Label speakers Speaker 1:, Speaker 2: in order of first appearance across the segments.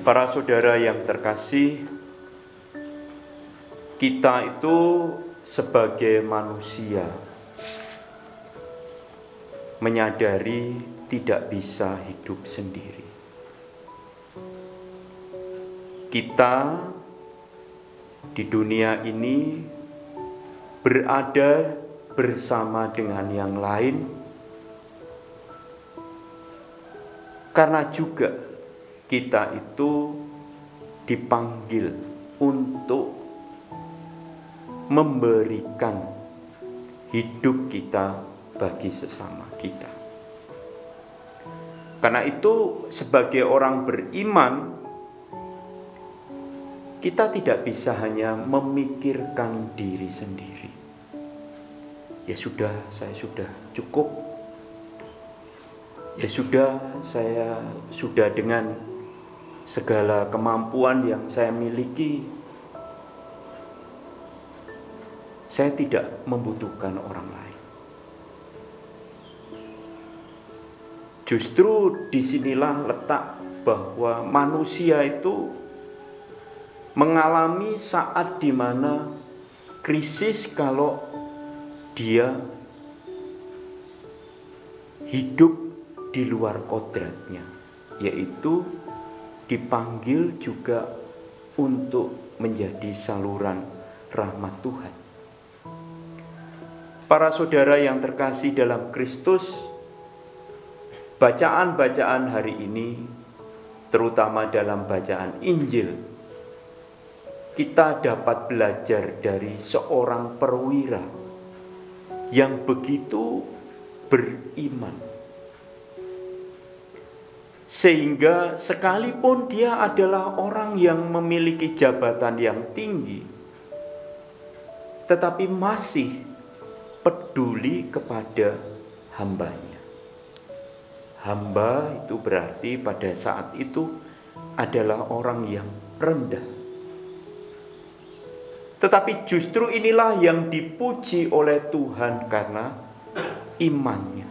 Speaker 1: Para saudara yang terkasih, kita itu sebagai manusia menyadari tidak bisa hidup sendiri. Kita di dunia ini berada bersama dengan yang lain karena juga kita itu dipanggil untuk memberikan hidup kita bagi sesama kita. Karena itu sebagai orang beriman, kita tidak bisa hanya memikirkan diri sendiri. Ya sudah, saya sudah cukup. Ya sudah, saya sudah dengan segala kemampuan yang saya miliki, saya tidak membutuhkan orang lain. Justru disinilah letak bahwa manusia itu mengalami saat di mana krisis kalau dia hidup di luar kodratnya, yaitu dipanggil juga untuk menjadi saluran rahmat Tuhan. Para saudara yang terkasih dalam Kristus, bacaan-bacaan hari ini, terutama dalam bacaan Injil, kita dapat belajar dari seorang perwira yang begitu beriman. Sehingga sekalipun dia adalah orang yang memiliki jabatan yang tinggi, tetapi masih peduli kepada hambanya. Hamba itu berarti pada saat itu adalah orang yang rendah. Tetapi justru inilah yang dipuji oleh Tuhan karena imannya.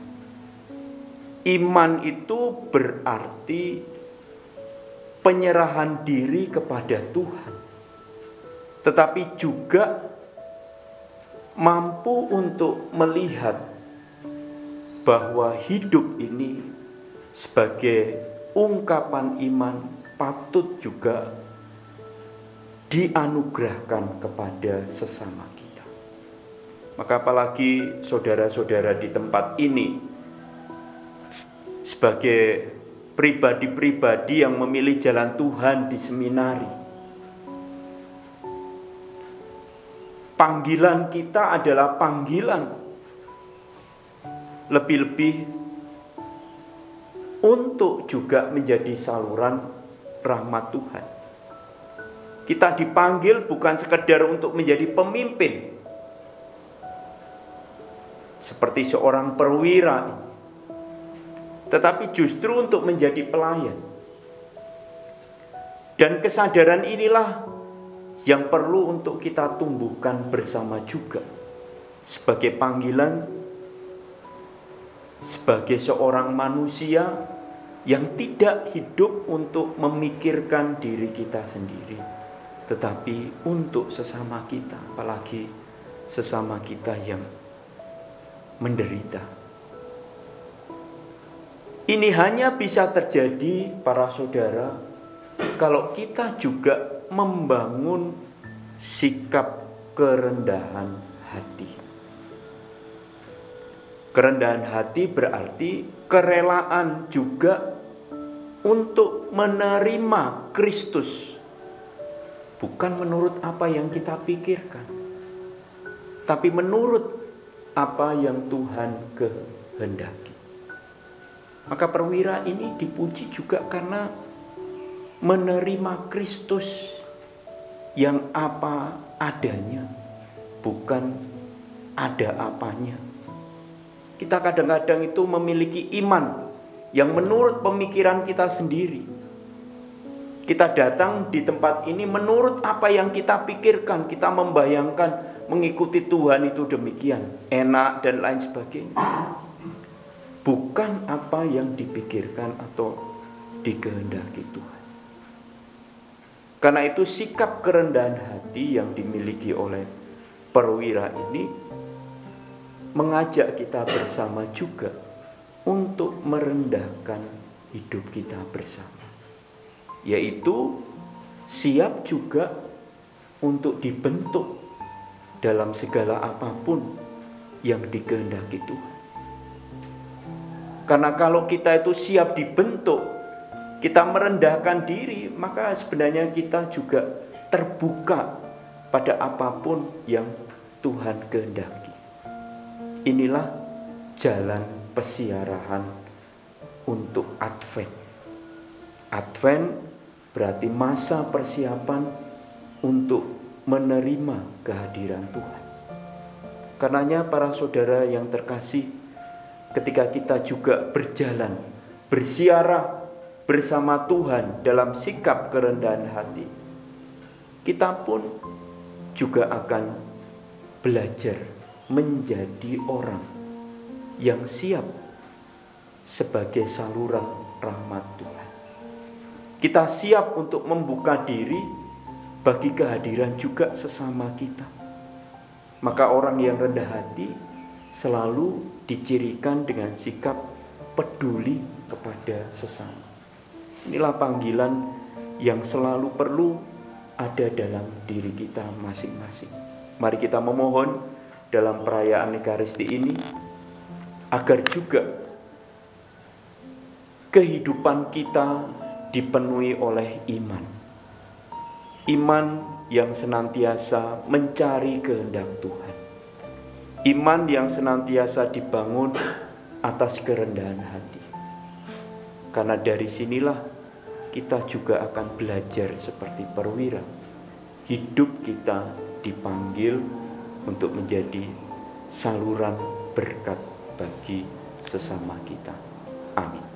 Speaker 1: Iman itu berarti penyerahan diri kepada Tuhan, tetapi juga mampu untuk melihat bahwa hidup ini sebagai ungkapan iman patut juga dianugerahkan kepada sesama kita. Maka apalagi saudara-saudara di tempat ini sebagai pribadi-pribadi yang memilih jalan Tuhan di seminari. Panggilan kita adalah panggilan lebih-lebih untuk juga menjadi saluran rahmat Tuhan. Kita dipanggil bukan sekedar untuk menjadi pemimpin, seperti seorang perwira, tetapi justru untuk menjadi pelayan. Dan kesadaran inilah yang perlu untuk kita tumbuhkan bersama juga sebagai panggilan, sebagai seorang manusia yang tidak hidup untuk memikirkan diri kita sendiri, tetapi untuk sesama kita, apalagi sesama kita yang menderita. Ini hanya bisa terjadi, para saudara, kalau kita juga membangun sikap kerendahan hati. Kerendahan hati berarti kerelaan juga untuk menerima Kristus, bukan menurut apa yang kita pikirkan, tapi menurut apa yang Tuhan kehendaki. Maka perwira ini dipuji juga karena menerima Kristus yang apa adanya, bukan ada apanya. Kita kadang-kadang itu memiliki iman yang menurut pemikiran kita sendiri. Kita datang di tempat ini menurut apa yang kita pikirkan, kita membayangkan mengikuti Tuhan itu demikian, enak dan lain sebagainya. Bukan apa yang dipikirkan atau dikehendaki Tuhan. Karena itu sikap kerendahan hati yang dimiliki oleh perwira ini mengajak kita bersama juga untuk merendahkan hidup kita bersama. Yaitu siap juga untuk dibentuk dalam segala apapun yang dikehendaki Tuhan. Karena kalau kita itu siap dibentuk, kita merendahkan diri, maka sebenarnya kita juga terbuka pada apapun yang Tuhan kehendaki. Inilah jalan pesiarahan untuk Advent. Advent berarti masa persiapan untuk menerima kehadiran Tuhan. Karenanya para saudara yang terkasih, ketika kita juga berjalan, bersiarah bersama Tuhan dalam sikap kerendahan hati, kita pun juga akan belajar menjadi orang yang siap sebagai saluran rahmat Tuhan. Kita siap untuk membuka diri bagi kehadiran juga sesama kita. Maka orang yang rendah hati selalu dicirikan dengan sikap peduli kepada sesama. Inilah panggilan yang selalu perlu ada dalam diri kita masing-masing. Mari kita memohon dalam perayaan Ekaristi ini agar juga kehidupan kita dipenuhi oleh iman. Iman yang senantiasa mencari kehendak Tuhan. Iman yang senantiasa dibangun atas kerendahan hati. Karena dari sinilah kita juga akan belajar seperti perwira. Hidup kita dipanggil untuk menjadi saluran berkat bagi sesama kita. Amin.